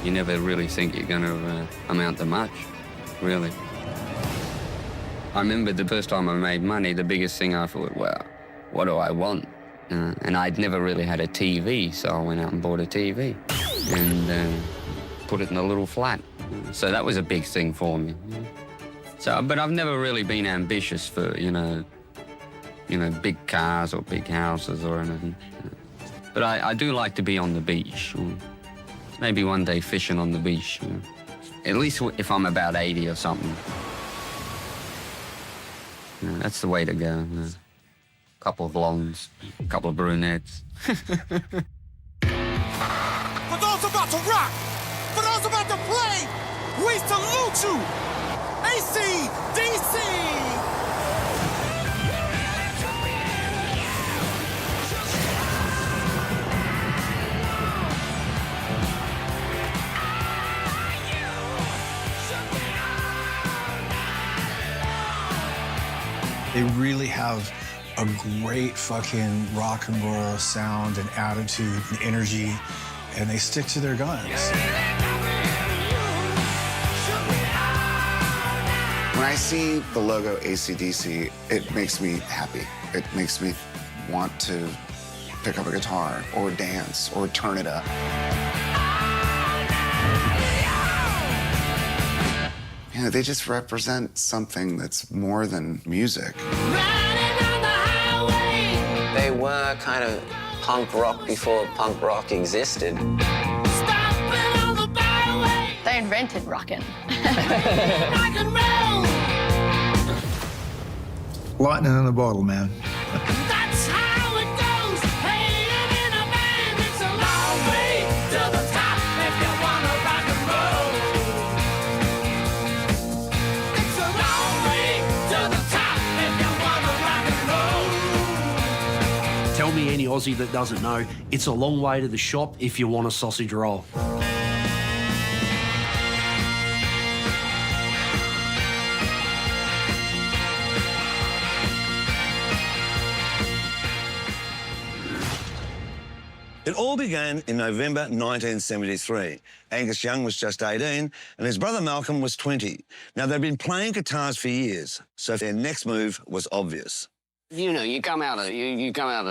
You never really think you're going to amount to much, really. I remember the first time I made money, the biggest thing I thought, well, what do I want? And I'd never really had a TV, so I went out and bought a TV and put it in a little flat. So that was a big thing for me. So, but I've never really been ambitious for, you know, big cars or big houses or anything. But I do like to be on the beach. Maybe one day fishing on the beach. At least if I'm about 80 or something. That's the way to go. A couple of blondes, a couple of brunettes. For those about to rock, for those about to play, we salute you. AC, DC. They really have a great fucking rock and roll sound and attitude and energy, and they stick to their guns. When I see the logo AC/DC, it makes me happy. It makes me want to pick up a guitar or dance or turn it up. You know, they just represent something that's more than music. They were kind of punk rock before punk rock existed. They invented rockin'. Lightning in a bottle, man. That's how it goes. Playing in a band, it's a long way to the top if you wanna rock and roll. It's a long way to the top if you wanna rock and roll. Tell me any Aussie that doesn't know, it's a long way to the shop if you want a sausage roll. It all began in November 1973. Angus Young was just 18 and his brother Malcolm was 20. Now, they'd been playing guitars for years, so their next move was obvious. You know, you come out of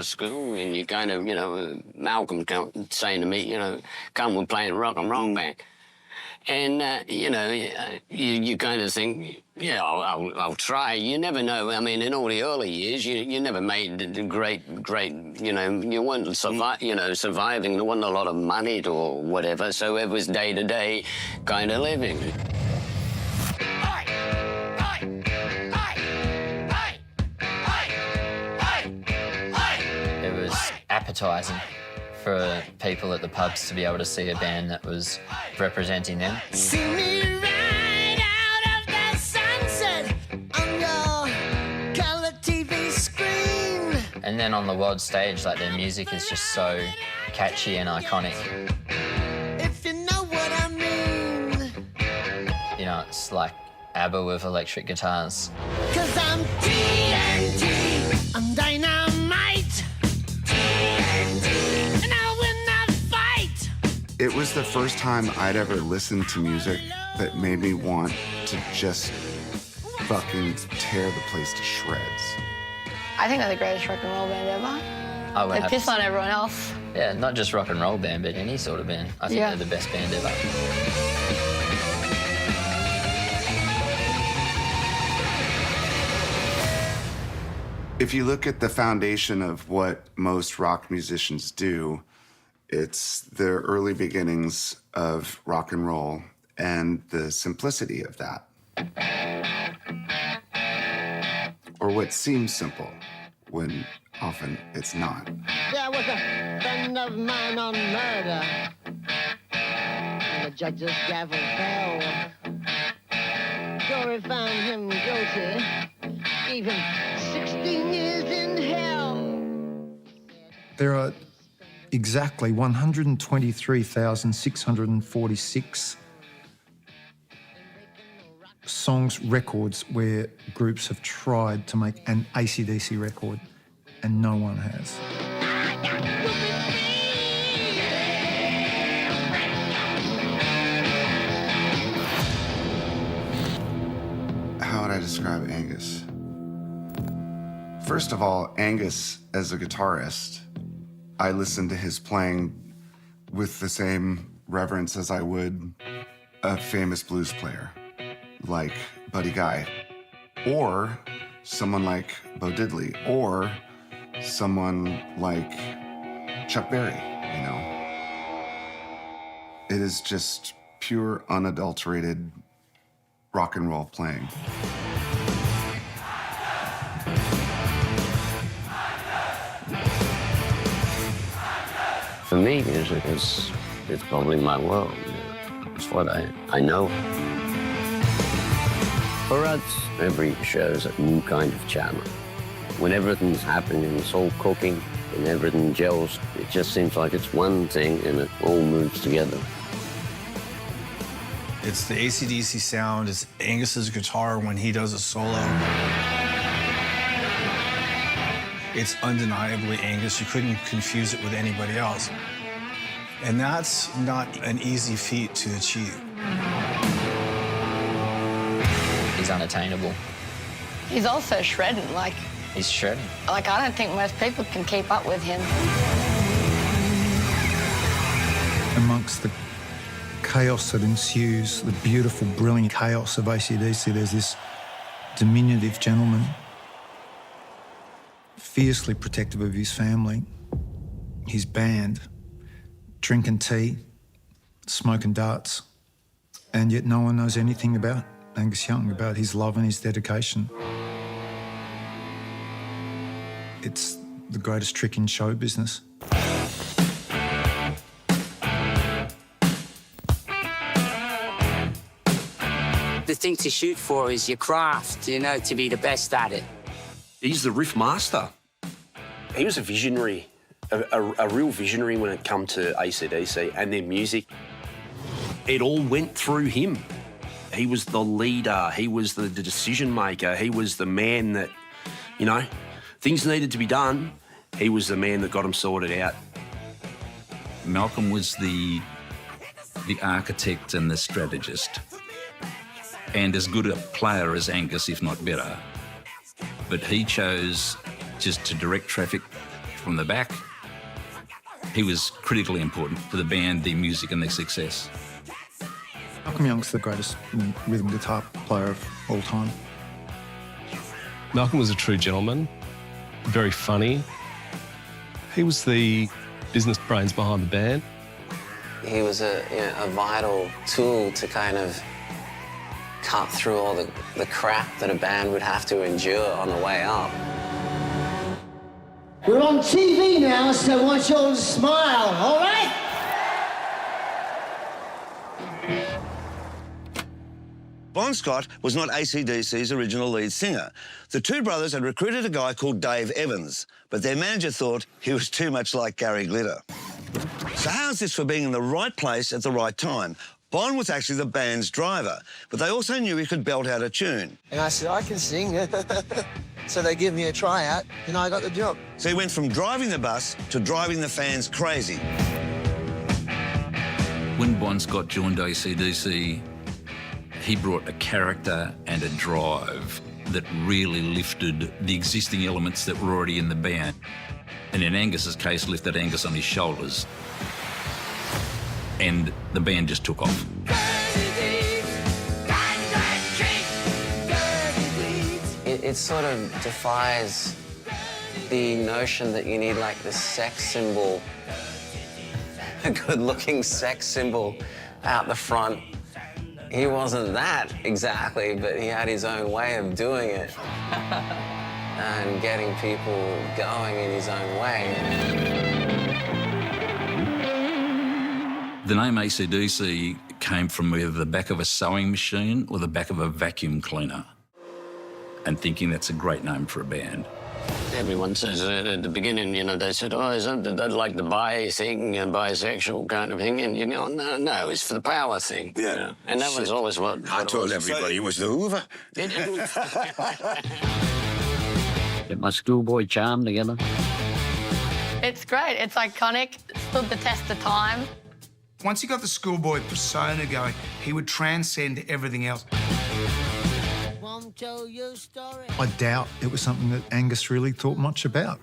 school and you kind of, you know, Malcolm saying to me, you know, come, we're playing rock and roll band. And, you know, you kind of think, yeah, I'll try. You never know. I mean, in all the early years, you never made the great, you know, you weren't surviving. There wasn't a lot of money or whatever, so it was day-to-day kind of living. It was appetizing for people at the pubs to be able to see a band that was representing them. See me right out of the sunset on your color TV screen. And then on the world stage, like, their music is just so catchy and iconic. If you know what I mean. You know, it's like ABBA with electric guitars. 'Cause I'm TNT, I'm dynamite. TNT, and I'll win that fight. It was the first time I'd ever listened to music that made me want to just fucking tear the place to shreds. I think they're the greatest rock and roll band ever. I would They have piss to on everyone else. Yeah, not just rock and roll band, but any sort of band. I think they're the best band ever. If you look at the foundation of what most rock musicians do, it's the early beginnings of rock and roll and the simplicity of that. Or what seems simple when often it's not. There was a friend of mine on murder, and the judge's gavel fell. Jury found him guilty, gave him 16 years in hell. There are exactly 123,646 songs, records, where groups have tried to make an AC/DC record, and no one has. describe Angus? First of all, Angus, as a guitarist, I listen to his playing with the same reverence as I would a famous blues player, like Buddy Guy, or someone like Bo Diddley, or someone like Chuck Berry, you know? It is just pure, unadulterated rock and roll playing. For me, music is it's probably my world. It's what I know. For us, every show is a new kind of challenge. When everything's happening, it's all cooking, and everything gels, it just seems like it's one thing and it all moves together. It's the AC/DC sound. It's Angus's guitar when he does a solo. It's undeniably Angus. You couldn't confuse it with anybody else. And that's not an easy feat to achieve. He's unattainable. He's also shredding, like He's shredding. I don't think most people can keep up with him. Amongst the chaos that ensues, the beautiful, brilliant chaos of AC/DC, there's this diminutive gentleman, fiercely protective of his family, his band, drinking tea, smoking darts, and yet no one knows anything about Angus Young, about his love and his dedication. It's the greatest trick in show business. The thing to shoot for is your craft, you know, to be the best at it. He's the riff master. He was a visionary, a real visionary when it come to AC/DC and their music. It all went through him. He was the leader. He was the decision maker. He was the man that, you know, things needed to be done. He was the man that got them sorted out. Malcolm was the architect and the strategist, and as good a player as Angus, if not better. But he chose just to direct traffic from the back. He was critically important to the band, their music and their success. Malcolm Young's the greatest rhythm guitar player of all time. Malcolm was a true gentleman, very funny. He was the business brains behind the band. He was a vital tool to kind of cut through all the crap that a band would have to endure on the way up. We're on TV now, so I want you all to smile, all right? Bon Scott was not AC/DC's original lead singer. The two brothers had recruited a guy called Dave Evans, but their manager thought he was too much like Gary Glitter. So how's this for being in the right place at the right time? Bon was actually the band's driver, but they also knew he could belt out a tune. And I said, I can sing. So they gave me a tryout, and I got the job. So he went from driving the bus to driving the fans crazy. When Bon Scott joined AC/DC, he brought a character and a drive that really lifted the existing elements that were already in the band. And in Angus's case, lifted Angus on his shoulders. And the band just took off. It sort of defies the notion that you need like this sex symbol, a good-looking sex symbol out the front. He wasn't that exactly, but he had his own way of doing it and getting people going in his own way. The name AC/DC came from either the back of a sewing machine or the back of a vacuum cleaner, and thinking that's a great name for a band. Everyone says at the beginning, you know, they said, oh, is that like the bi thing and bisexual kind of thing? And, you know, no, it's for the power thing. Yeah. You know? And that was always what I told everybody it was the Hoover. Get my schoolboy charm together. It's great. It's iconic. It stood the test of time. Once he got the schoolboy persona going, he would transcend everything else. tell your story. I doubt it was something that Angus really thought much about.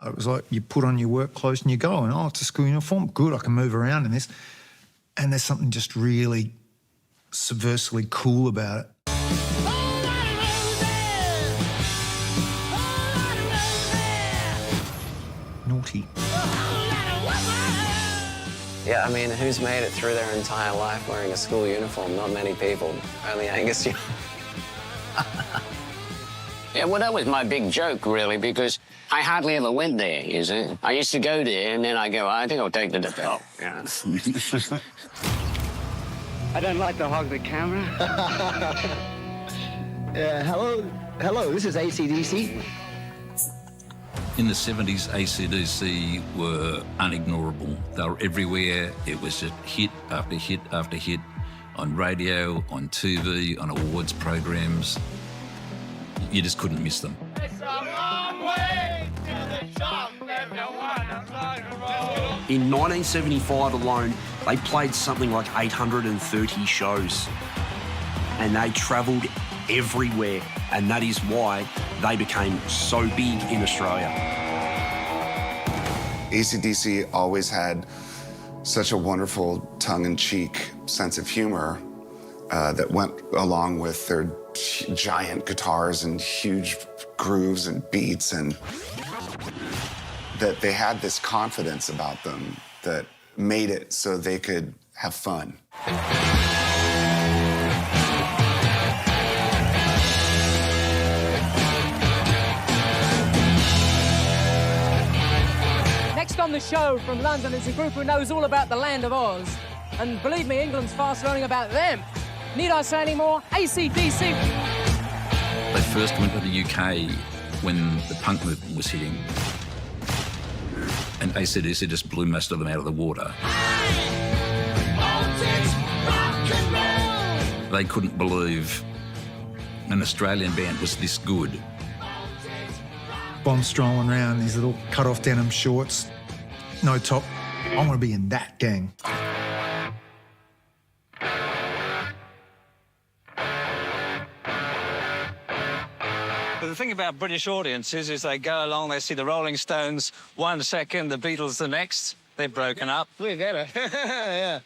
It was like you put on your work clothes and you go, and oh, it's a school uniform, good, I can move around in this. And there's something just really subversively cool about it. Naughty. Yeah, I mean, who's made it through their entire life wearing a school uniform? Not many people. Only Angus Young. Yeah, well, that was my big joke, really, because I hardly ever went there, you see. I used to go there, and then I go, I think I'll take the belt. Yeah. I don't like to hog the camera. Hello, this is AC/DC. In the 70s, AC/DC were unignorable. They were everywhere. It was just hit after hit after hit on radio, on TV, on awards programs. You just couldn't miss them. It's a long way to the top if you wanna rock and roll. In 1975 alone, they played something like 830 shows. And they travelled everywhere. And that is why they became so big in Australia. AC/DC always had such a wonderful tongue-in-cheek sense of humor that went along with their giant guitars and huge grooves and beats, and that they had this confidence about them that made it so they could have fun. Next on the show from London is a group who knows all about the land of Oz. And believe me, England's fast learning about them. Need I say any more? AC/DC. They first went to the UK when the punk movement was hitting. And AC/DC just blew most of them out of the water. They couldn't believe an Australian band was this good. Bomb strolling around, these little cut-off denim shorts, no top. I want to be in that gang. But the thing about British audiences is they go along, they see the Rolling Stones 1 second, the Beatles the next. They're broken up. We get it. Yeah.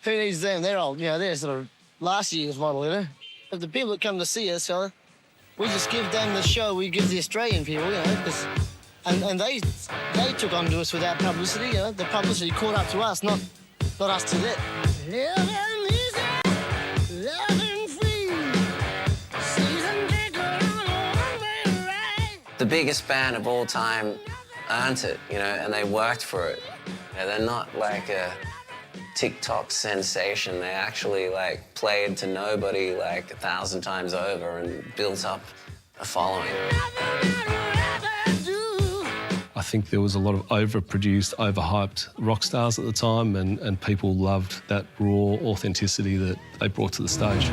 Who needs them? They're old. You know, they're sort of last year's model, you know. If the people that come to see us, fella, we just give them the show we give the Australian people, you know, and they took on to us without publicity, you know. The publicity caught up to us, not us to them. The biggest band of all time earned it, you know, and they worked for it. You know, they're not like a TikTok sensation. They actually like played to nobody like 1,000 times over and built up a following. I think there was a lot of overproduced, overhyped rock stars at the time, and people loved that raw authenticity that they brought to the stage.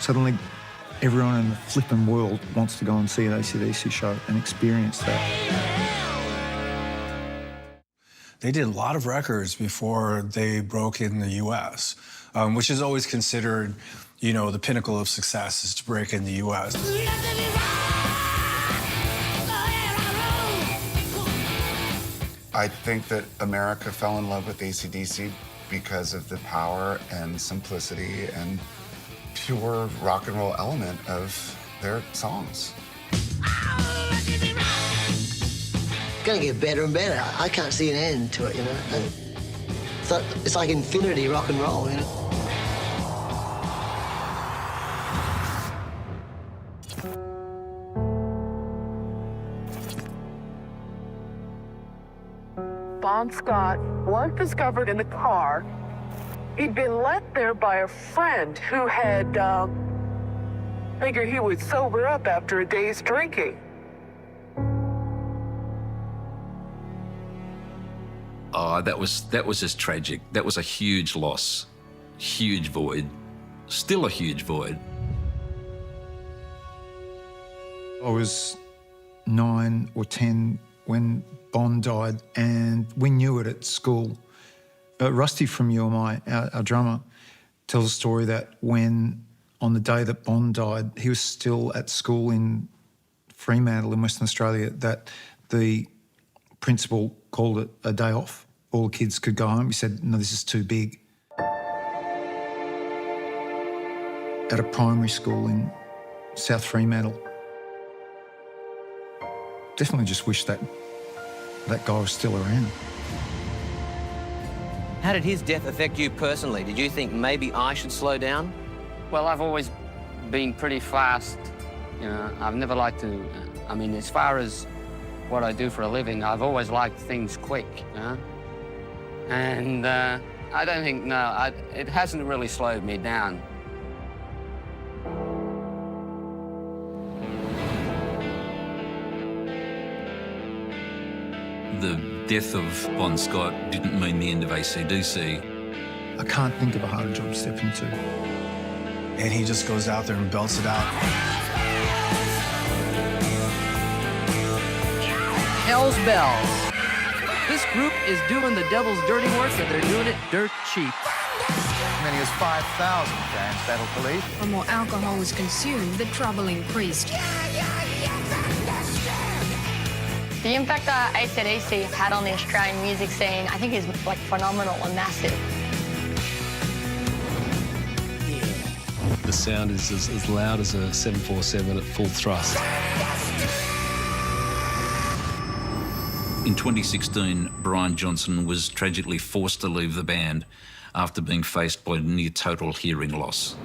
Suddenly, everyone in the flipping world wants to go and see an AC/DC show and experience that. They did a lot of records before they broke in the U.S., which is always considered, you know, the pinnacle of success is to break in the U.S. I think that America fell in love with AC/DC because of the power and simplicity and pure rock and roll element of their songs. Gonna get better and better. I can't see an end to it, you know. And it's like infinity rock and roll, you know. Bon Scott was discovered in the car. He'd been left there by a friend who had figured he would sober up after a day's drinking. Oh, that was just tragic. That was a huge loss, huge void, still a huge void. I was 9 or 10 when Bon died, and we knew it at school. Rusty from UMI, our drummer, tells a story that when, on the day that Bon died, he was still at school in Fremantle in Western Australia, that the principal called it a day off. All the kids could go home. He said, no, this is too big. At a primary school in South Fremantle. Definitely just wish that guy was still around. How did his death affect you personally? Did you think maybe I should slow down? Well, I've always been pretty fast. You know, I've never liked to, I mean, as far as what I do for a living, I've always liked things quick, you know? And I don't think, no, it hasn't really slowed me down. The death of Bon Scott didn't mean the end of AC/DC. I can't think of a harder job to step into. And he just goes out there and belts it out. Hell's bells. This group is doing the devil's dirty work, and they're doing it dirt cheap. As many as 5,000 fans battled police. The more alcohol was consumed, the trouble increased. The impact that AC/DC had on the Australian music scene, I think, is like phenomenal and massive. The sound is as loud as a 747 at full thrust. In 2016, Brian Johnson was tragically forced to leave the band after being faced by near total hearing loss.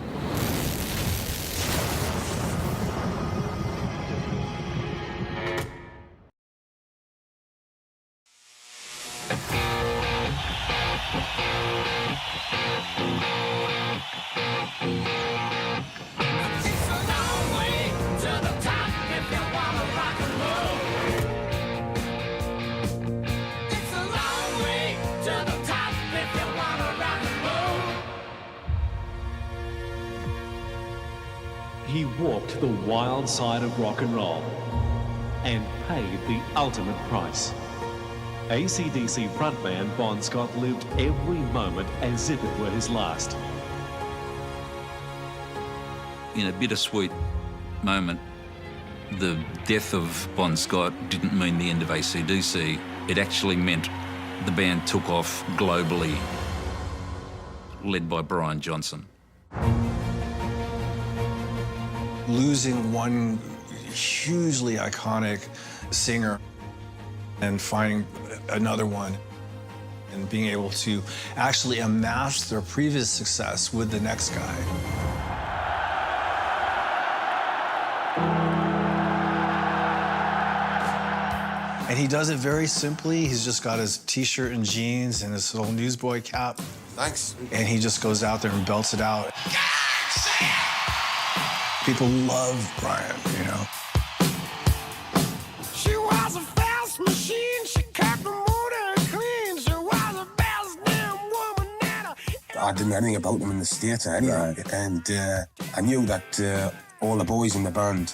He walked the wild side of rock and roll and paid the ultimate price. AC/DC frontman Bon Scott lived every moment as if it were his last. In a bittersweet moment, the death of Bon Scott didn't mean the end of AC/DC. It actually meant the band took off globally, led by Brian Johnson. Losing one hugely iconic singer and finding another one and being able to actually amass their previous success with the next guy. And he does it very simply. He's just got his t-shirt and jeans and his little newsboy cap. Thanks. And he just goes out there and belts it out. People love Brian, you know. She was a fast machine. She kept the motor clean. She was the best damn woman ever. I didn't know anything about them in the States anyway. And I knew that all the boys in the band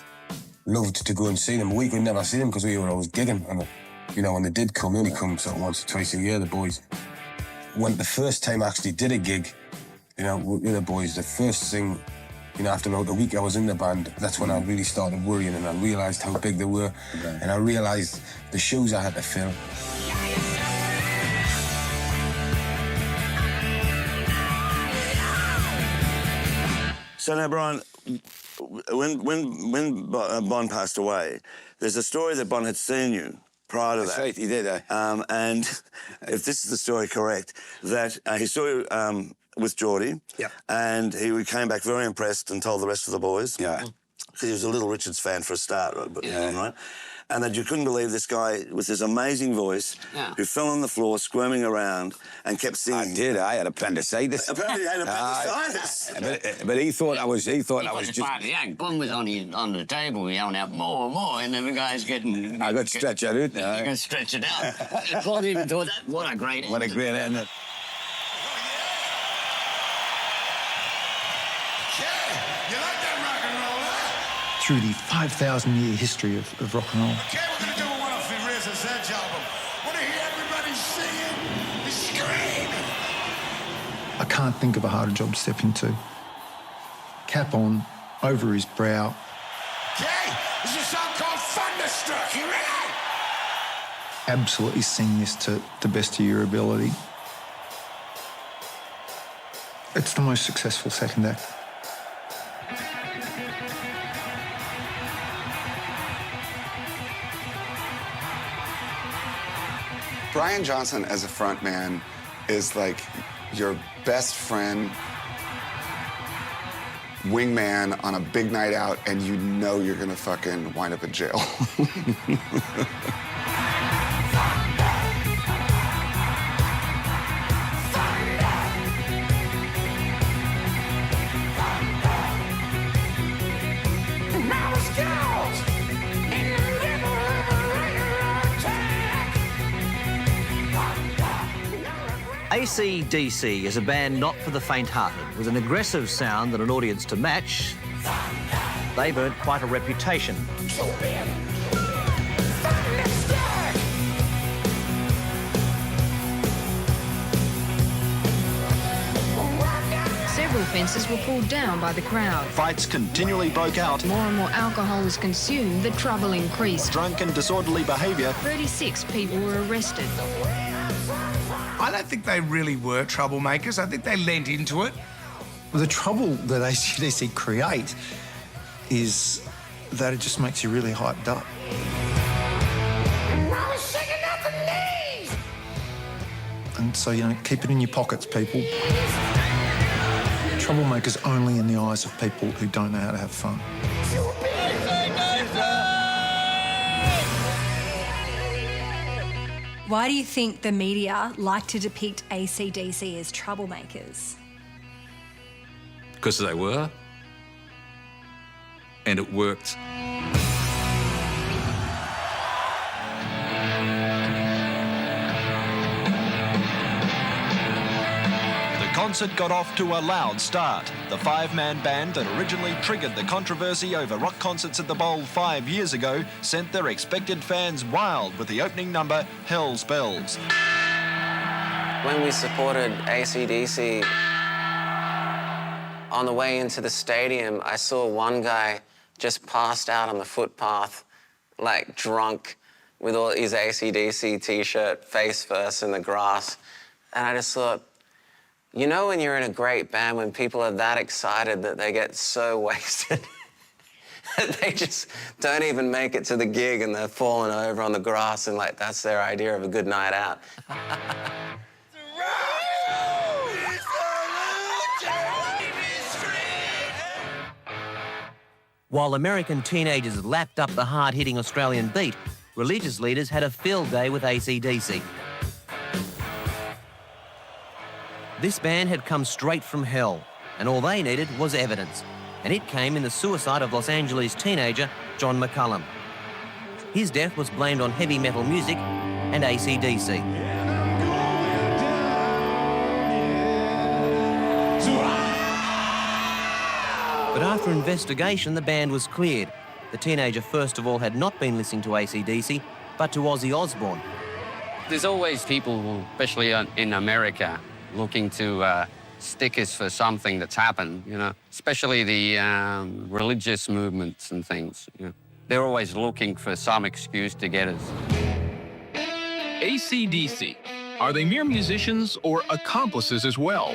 loved to go and see them. We could never see them because we were always gigging. And, you know, when they did come, they only come sort of once or twice a year, the boys. When the first time I actually did a gig, you know, with the boys, the first thing, you know, after about a week I was in the band, that's when I really started worrying and I realised how big they were. Okay. And I realised the shoes I had to fill. So now, Brian, when Bon passed away, there's a story that Bon had seen you prior to that. That's right, he did. And if this is the story correct, that he saw you with Geordie, and he came back very impressed and told the rest of the boys. Yeah. He was a Little Richards fan for a start, right? And that you couldn't believe this guy with this amazing voice who fell on the floor squirming around and kept singing. I did. I had appendicitis. Apparently he had appendicitis. But he thought I was just... Part of the act. Bun was on the table yelling out more, and then the guy's getting... I got stretched out now. You can stretch it out. Claude even thought that. What a great end. What a great end. through the 5,000-year history of rock and roll. Okay, we're gonna do one off the Razor's Edge album. Wanna hear everybody singing and screaming? I can't think of a harder job to step into. Cap on, over his brow. Okay, this is a song called Thunderstruck. You ready? Absolutely sing this to the best of your ability. It's the most successful second act. Brian Johnson as a frontman is like your best friend, wingman on a big night out, and you know you're gonna fucking wind up in jail. AC/DC is a band not for the faint-hearted. With an aggressive sound and an audience to match, they've earned quite a reputation. Several fences were pulled down by the crowd. Fights continually broke out. More and more alcohol was consumed, the trouble increased. Drunk and disorderly behaviour. 36 people were arrested. I don't think they really were troublemakers. I think they lent into it. Well, the trouble that AC/DC create is that it just makes you really hyped up. And so, you know, keep it in your pockets, people. Troublemakers only in the eyes of people who don't know how to have fun. Why do you think the media like to depict AC/DC as troublemakers? Because they were. And it worked. The concert got off to a loud start. The five-man band that originally triggered the controversy over rock concerts at the Bowl 5 years ago sent their expected fans wild with the opening number, Hell's Bells. When we supported AC/DC, on the way into the stadium, I saw one guy just passed out on the footpath, like drunk, with all his AC/DC t-shirt, face first in the grass. And I just thought, you know when you're in a great band, when people are that excited that they get so wasted, that they just don't even make it to the gig and they're falling over on the grass and like that's their idea of a good night out. While American teenagers lapped up the hard-hitting Australian beat, religious leaders had a field day with AC/DC. This band had come straight from hell, and all they needed was evidence. And it came in the suicide of Los Angeles teenager John McCullum. His death was blamed on heavy metal music and AC/DC. But after investigation, the band was cleared. The teenager first of all had not been listening to AC/DC, but to Ozzy Osbourne. There's always people, especially in America, looking to stickers for something that's happened, you know, especially the religious movements and things. You know. They're always looking for some excuse to get us. AC/DC, are they mere musicians or accomplices as well?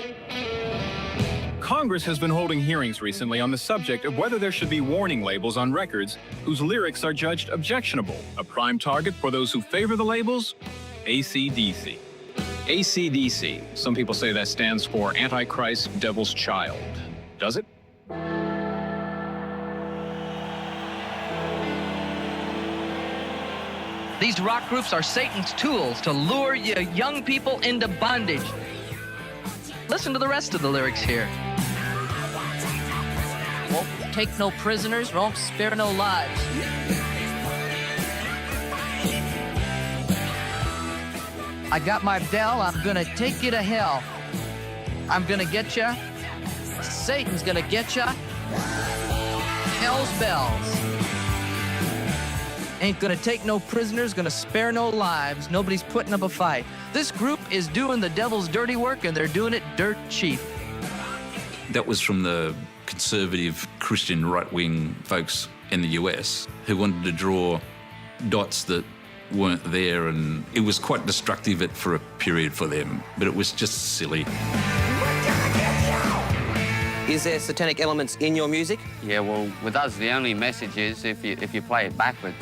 Congress has been holding hearings recently on the subject of whether there should be warning labels on records whose lyrics are judged objectionable. A prime target for those who favor the labels? AC/DC. AC/DC, some people say that stands for Antichrist, Devil's Child. Does it? These rock groups are Satan's tools to lure young people into bondage. Listen to the rest of the lyrics here. Won't take no prisoners, won't spare no lives. I got my bell, I'm gonna take you to hell. I'm gonna get ya. Satan's gonna get ya. Hell's Bells. Ain't gonna take no prisoners, gonna spare no lives. Nobody's putting up a fight. This group is doing the devil's dirty work, and they're doing it dirt cheap. That was from the conservative Christian right-wing folks in the US who wanted to draw dots that weren't there, and it was quite destructive for a period for them, but it was just silly. Is there satanic elements in your music? Yeah, well, with us, the only message is if you play it backwards.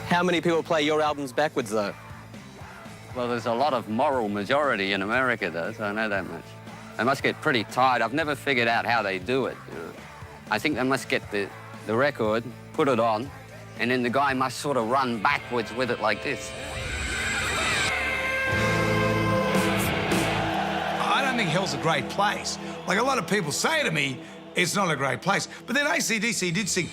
How many people play your albums backwards, though? Well, there's a lot of moral majority in America, though, so I know that much. They must get pretty tired. I've never figured out how they do it. You know? I think they must get the record, put it on, and then the guy must sort of run backwards with it like this. I don't think hell's a great place. Like a lot of people say to me, it's not a great place. But then AC/DC did sing.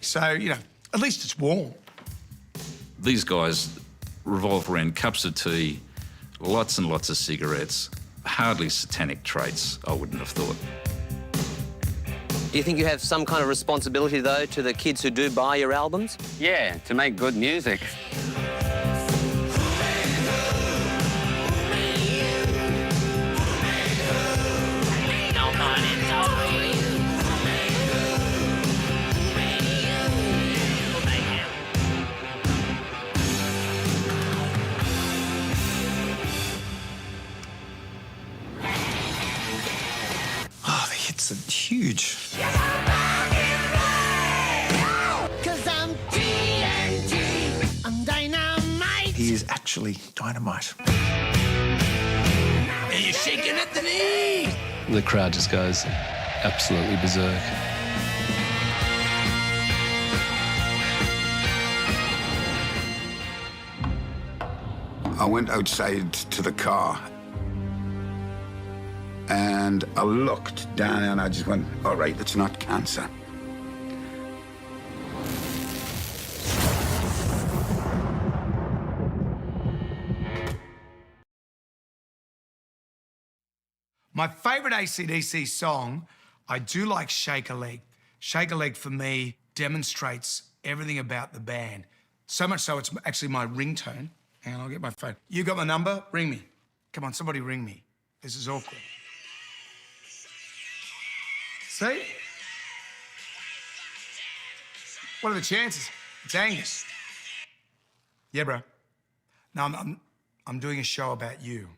So, you know, at least it's warm. These guys revolve around cups of tea, lots and lots of cigarettes, hardly satanic traits, I wouldn't have thought. Do you think you have some kind of responsibility, though, to the kids who do buy your albums? Yeah, to make good music. Oh, the hits are huge. Cause I'm TNT, I'm dynamite. He is actually dynamite. And you're shaking at the knees. The crowd just goes absolutely berserk. I went outside to the car and I looked down and I just went, all right, it's not cancer. My favourite AC/DC song, I do like Shake a Leg. Shake a Leg for me demonstrates everything about the band. So much so it's actually my ringtone. Hang on, I'll get my phone. You got my number? Ring me. Come on, somebody ring me. This is awkward. See? What are the chances? It's Angus. Yeah, bro. No, I'm doing a show about you.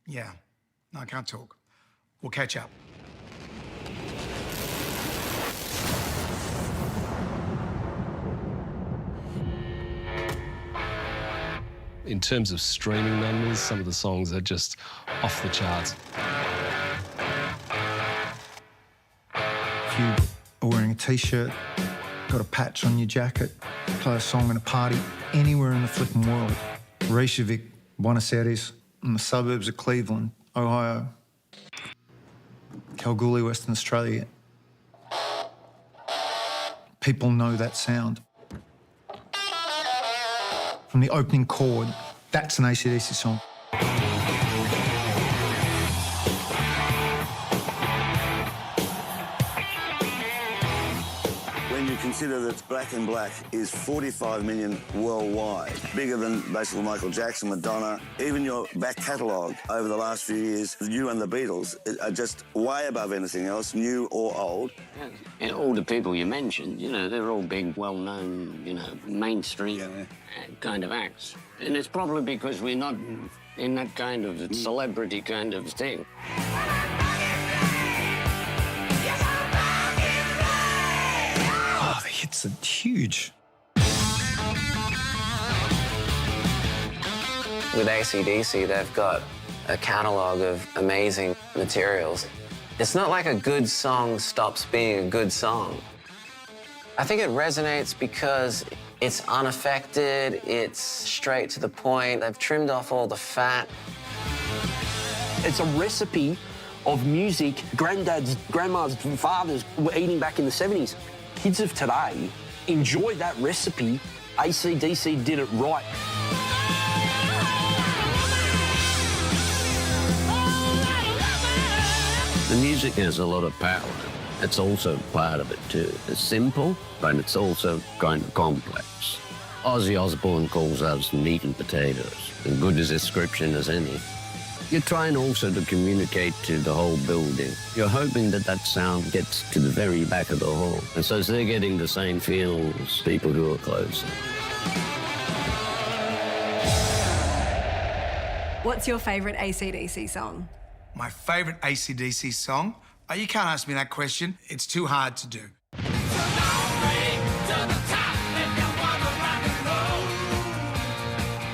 Yeah. No, I can't talk. We'll catch up. In terms of streaming numbers, some of the songs are just off the charts. If you are wearing a T-shirt, got a patch on your jacket, play a song in a party, anywhere in the flipping world, Reykjavik, Buenos Aires, in the suburbs of Cleveland, Ohio, Kalgoorlie, Western Australia, people know that sound. From the opening chord, that's an AC/DC song. When you consider that Black and Black is 45 million worldwide, bigger than basically Michael Jackson, Madonna, even your back catalogue over the last few years, you and the Beatles are just way above anything else, new or old. And all the people you mentioned, you know, they're all big, well-known, you know, mainstream kind of acts. And it's probably because we're not in that kind of celebrity kind of thing. Oh, the hits are huge. With AC/DC, they've got a catalogue of amazing materials. It's not like a good song stops being a good song. I think it resonates because it's unaffected, it's straight to the point. They've trimmed off all the fat. It's a recipe of music granddads, grandmas, fathers were eating back in the 70s. Kids of today enjoy that recipe AC/DC did it right. The music has a lot of power. It's also part of it too. It's simple, but it's also kind of complex. Ozzy Osbourne calls us meat and potatoes, and good a description as any. You're trying also to communicate to the whole building. You're hoping that that sound gets to the very back of the hall, and so they're getting the same feel as people who are closer. What's your favourite AC/DC song? My favourite AC/DC song? Oh, you can't ask me that question. It's too hard to do.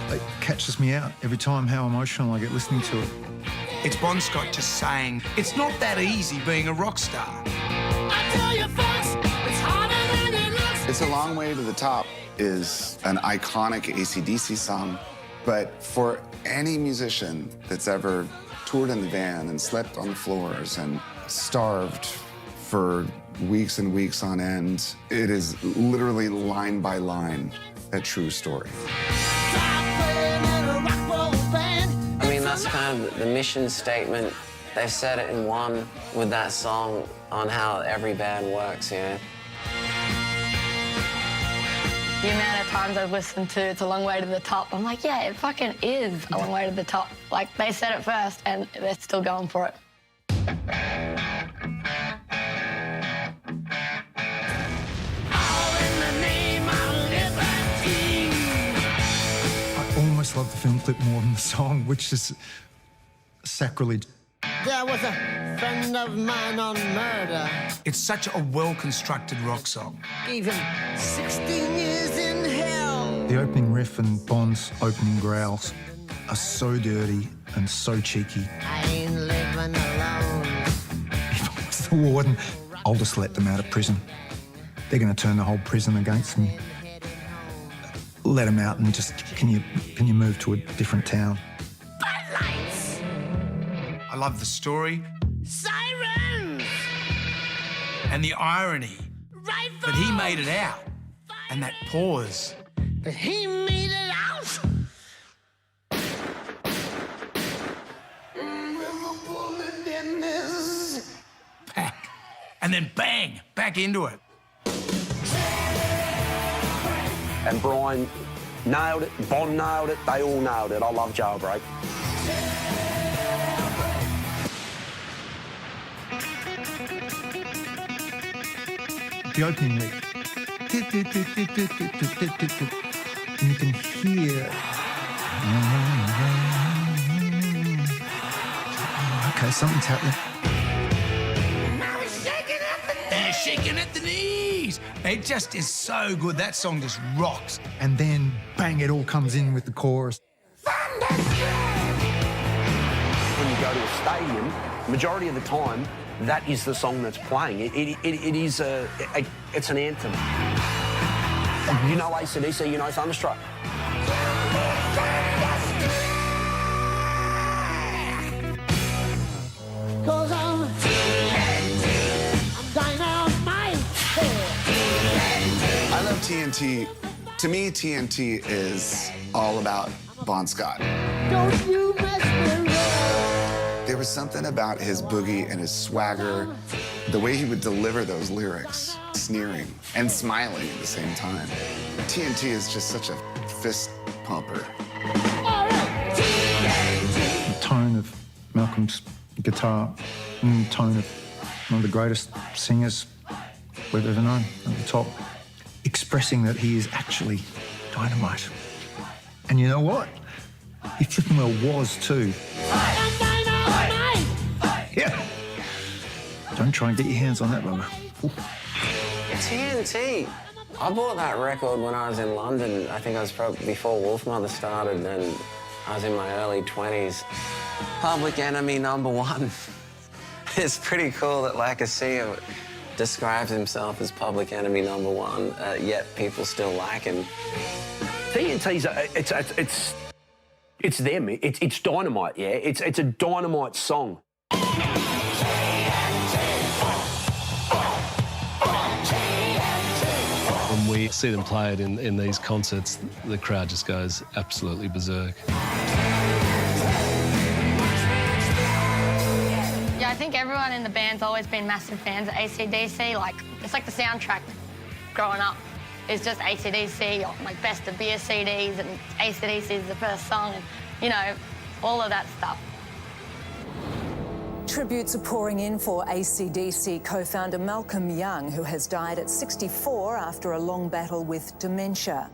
It catches me out every time how emotional I get listening to it. It's Bon Scott just saying, it's not that easy being a rock star. It's a Long Way to the Top is an iconic AC/DC song, but for any musician that's ever toured in the van and slept on the floors and starved for weeks and weeks on end, it is literally line by line a true story. I mean, that's kind of the mission statement. They've said it in one with that song on how every band works, you know? The amount of times I've listened to It's a Long Way to the Top, I'm like, yeah, it fucking is a long way to the top. Like, they said it first, and they're still going for it. I almost love the film clip more than the song, which is sacrilege. There was a friend of mine on murder. It's such a well-constructed rock song. Gave him 16 years in hell. The opening riff and Bond's opening growls are so dirty and so cheeky. I ain't living alone. If I was the warden, I'll just let them out of prison. They're going to turn the whole prison against me. Let them out and just, can you move to a different town? I love the story. Sirens! And the irony. Right, but he made it out. And that pause. But he made it out. Back. And then bang, back into it. And Brian nailed it, Bond nailed it, they all nailed it. I love Jailbreak. The opening riff. And you can hear. Oh, okay, something's happening. And you're shaking at the knees. It just is so good. That song just rocks. And then, bang, it all comes in with the chorus. When you go to a stadium, majority of the time, that is the song that's playing. It is it's an anthem. You know AC/DC, you know Thunderstruck. Cause I'm dynamite. I love TNT. To me, TNT is all about Bon Scott. Don't you mess me around. There was something about his boogie and his swagger, the way he would deliver those lyrics, sneering and smiling at the same time. TNT is just such a fist pumper. The tone of Malcolm's guitar and the tone of one of the greatest singers we've ever known at the top, expressing that he is actually dynamite. And you know what? He flipping well was too. Yeah. Don't try and get your hands on that, brother. TNT. I bought that record when I was in London. I think I was probably before Wolfmother started, and I was in my early 20s. Public Enemy #1. It's pretty cool that Lacacia describes himself as Public Enemy #1, yet people still like him. TNT's it's them. It's dynamite. Yeah, it's a dynamite song. When we see them play it in these concerts, the crowd just goes absolutely berserk. Yeah, I think everyone in the band's always been massive fans of AC/DC. Like, it's like the soundtrack growing up. It's just AC/DC, or like best of beer CDs, and AC/DC is the first song, and, you know, all of that stuff. Tributes are pouring in for AC/DC co-founder Malcolm Young, who has died at 64 after a long battle with dementia.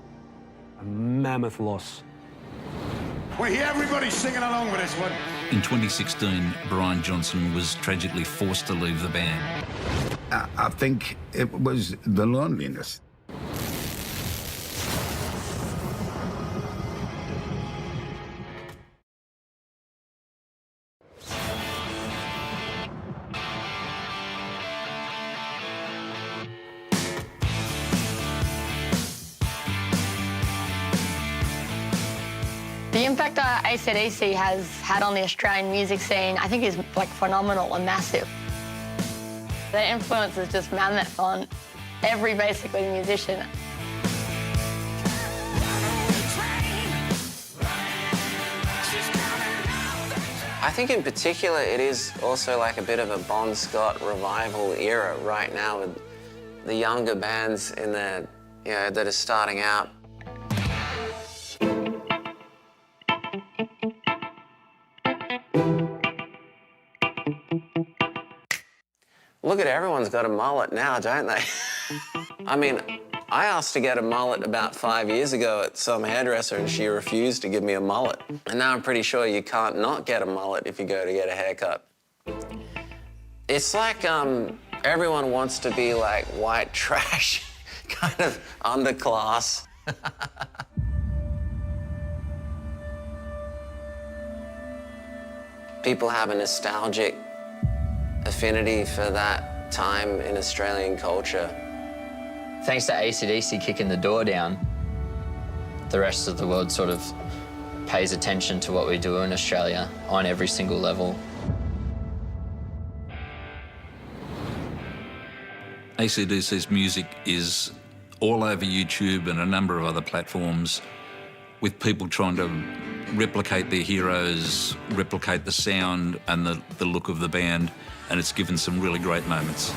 A mammoth loss. We hear everybody singing along with this one. In 2016, Brian Johnson was tragically forced to leave the band. I think it was the loneliness. The impact AC/DC has had on the Australian music scene, I think, is like phenomenal and massive. Their influence is just mammoth on every basically musician. I think in particular it is also like a bit of a Bon Scott revival era right now with the younger bands in there, you know, that are starting out. Look at everyone's got a mullet now, don't they? I mean, I asked to get a mullet about 5 years ago at some hairdresser and she refused to give me a mullet. And now I'm pretty sure you can't not get a mullet if you go to get a haircut. It's like everyone wants to be like white trash, kind of underclass. People have a nostalgic affinity for that time in Australian culture. Thanks to AC/DC kicking the door down, the rest of the world sort of pays attention to what we do in Australia on every single level. AC/DC's music is all over YouTube and a number of other platforms, with people trying to replicate their heroes, replicate the sound and the look of the band, and it's given some really great moments.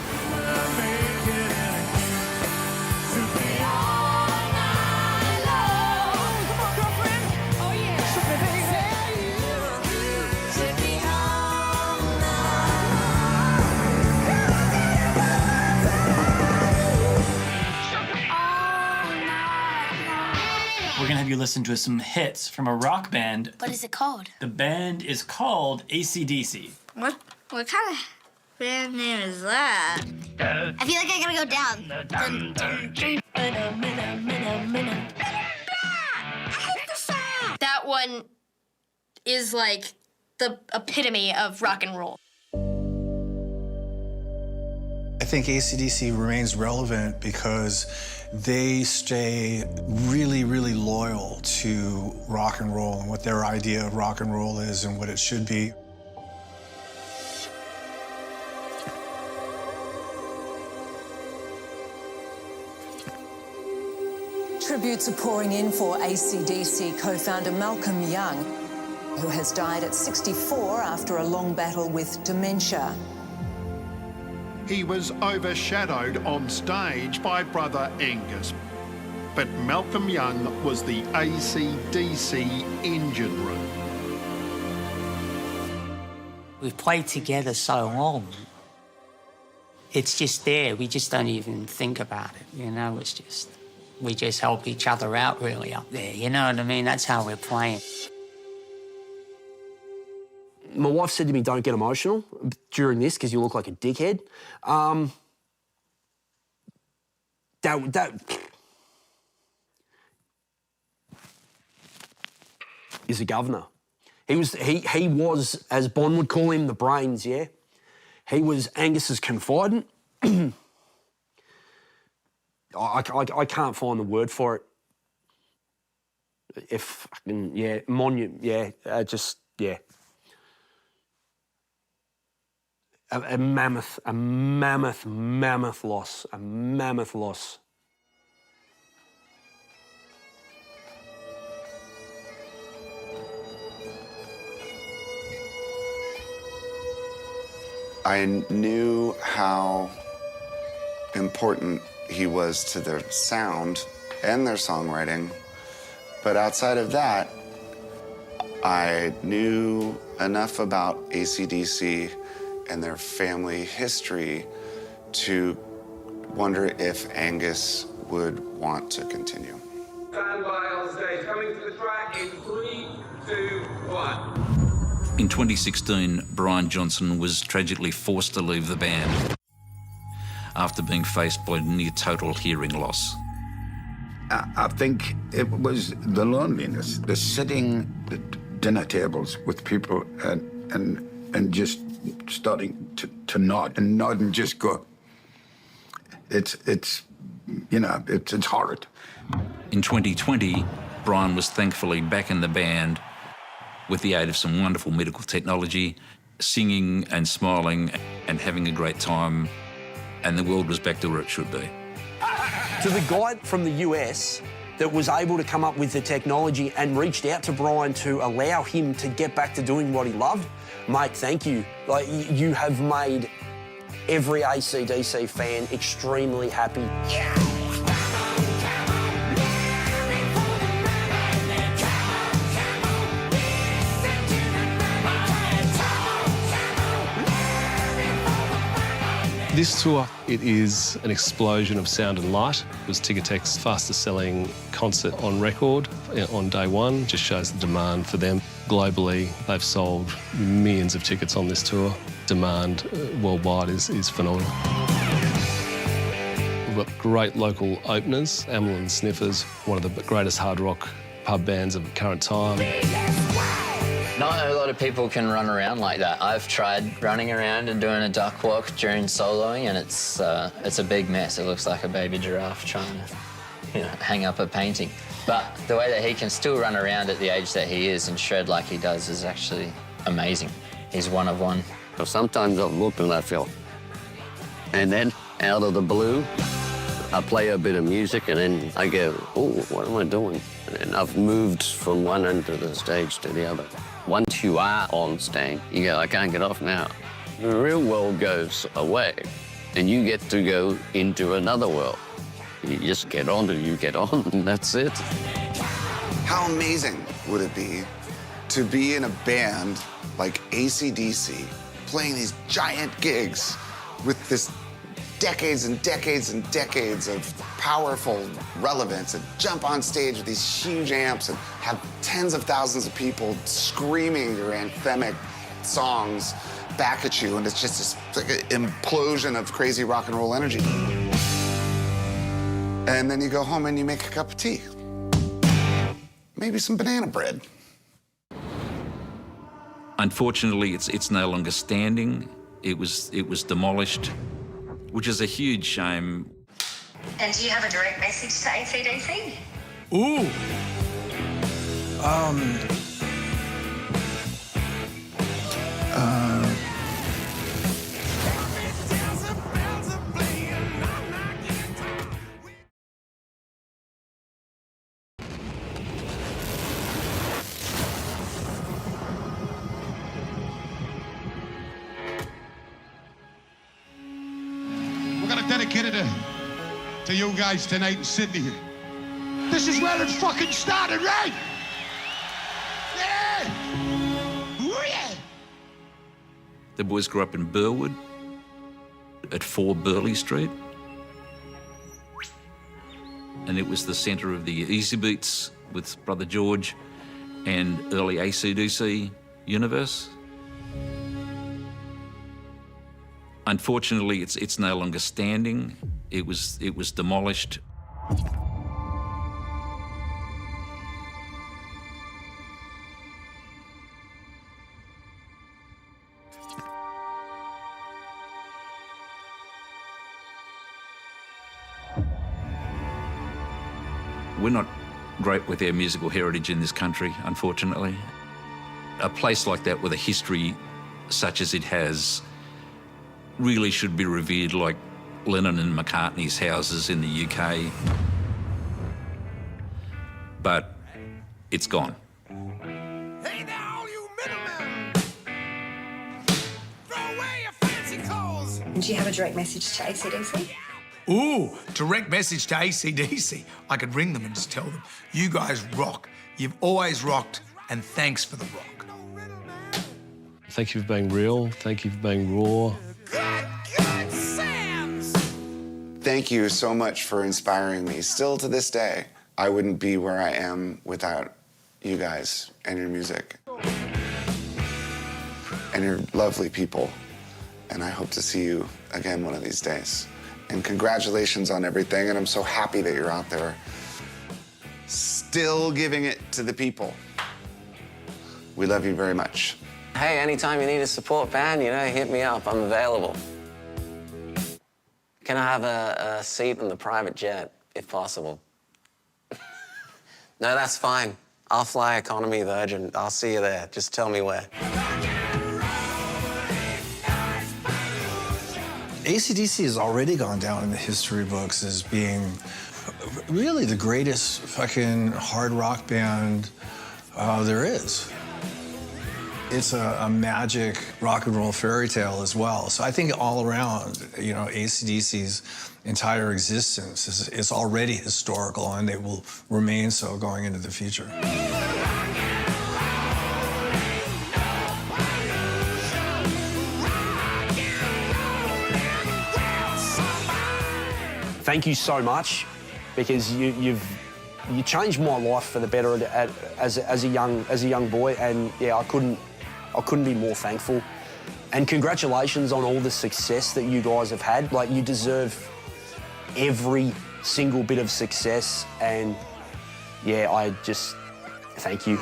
We're gonna have you listen to some hits from a rock band. What is it called? The band is called AC/DC. What kind of band name is that? I feel like I gotta go down. Dun, dun, dun. That one is like the epitome of rock and roll. I think AC/DC remains relevant because they stay really, really loyal to rock and roll and what their idea of rock and roll is and what it should be. Tributes are pouring in for AC/DC co-founder Malcolm Young, who has died at 64 after a long battle with dementia. He was overshadowed on stage by brother Angus. But Malcolm Young was the AC/DC engine room. We've played together so long. It's just there. We just don't even think about it, you know? It's just, we just help each other out really up there, you know what I mean? That's how we're playing. My wife said to me, don't get emotional during this because you look like a dickhead. That is a governor. He was, as Bond would call him, the brains, yeah? He was Angus's confidant. I can't find the word for it. If I can, yeah, yeah. A mammoth loss, a mammoth loss. I knew how important he was to their sound and their songwriting, but outside of that, I knew enough about AC/DC and their family history to wonder if Angus would want to continue. Stand by on stage. Coming to the track in 3, 2, 1. In 2016, Brian Johnson was tragically forced to leave the band after being faced by near total hearing loss. I think it was the loneliness, the sitting at dinner tables with people and just starting to nod and just go. It's horrid. In 2020, Brian was thankfully back in the band with the aid of some wonderful medical technology, singing and smiling and having a great time, and the world was back to where it should be. To the guy from the US that was able to come up with the technology and reached out to Brian to allow him to get back to doing what he loved, mate, thank you. Like, you have made every AC/DC fan extremely happy. This tour, it is an explosion of sound and light. It was Ticketek's fastest selling concert on record on day one. Just shows the demand for them. Globally, they've sold millions of tickets on this tour. Demand worldwide is phenomenal. We've got great local openers. Amyl and Sniffers, one of the greatest hard rock pub bands of the current time. Not a lot of people can run around like that. I've tried running around and doing a duck walk during soloing, and it's a big mess. It looks like a baby giraffe trying to, hang up a painting. But the way that he can still run around at the age that he is and shred like he does is actually amazing. He's one of one. So sometimes I'll look and I feel, and then out of the blue, I play a bit of music and then I go, oh, what am I doing? And then I've moved from one end of the stage to the other. Once you are on stage, you go, I can't get off now. The real world goes away, and you get to go into another world. You just get on till you get on, and that's it. How amazing would it be to be in a band like AC/DC, playing these giant gigs with this decades and decades and decades of powerful relevance, and jump on stage with these huge amps and have tens of thousands of people screaming your anthemic songs back at you, and it's just this like an implosion of crazy rock and roll energy. And then you go home and you make a cup of tea. Maybe some banana bread. Unfortunately, it's no longer standing. It was demolished, which is a huge shame. And do you have a direct message to AC/DC? Ooh. We're gonna dedicate it to you guys tonight in Sydney. This is where it fucking started, right? Yeah! Ooh, yeah! The boys grew up in Burwood at 4 Burleigh Street. And it was the centre of the Easy Beats with Brother George and early AC/DC universe. Unfortunately, it's no longer standing. It was demolished. We're not great with our musical heritage in this country, unfortunately. A place like that with a history such as it has really should be revered like Lennon and McCartney's houses in the UK. But it's gone. Hey there, all you middlemen. Throw away your fancy Do you have a direct message to AC/DC? Ooh, direct message to AC/DC. I could ring them and just tell them, you guys rock. You've always rocked, and thanks for the rock. Thank you for being real. Thank you for being raw. Thank you so much for inspiring me. Still to this day, I wouldn't be where I am without you guys and your music. And you're lovely people. And I hope to see you again one of these days. And congratulations on everything, and I'm so happy that you're out there still giving it to the people. We love you very much. Hey, anytime you need a support band, you know, hit me up. I'm available. Can I have a seat in the private jet, if possible? No, that's fine. I'll fly economy Virgin. I'll see you there. Just tell me where. AC/DC has already gone down in the history books as being really the greatest fucking hard rock band there is. It's a magic rock and roll fairy tale as well. So I think all around, you know, AC/DC's entire existence is already historical, and it will remain so going into the future. Thank you so much, because you changed my life for the better as a young boy, and yeah, I couldn't be more thankful. And congratulations on all the success that you guys have had. Like, you deserve every single bit of success, and yeah, I just thank you.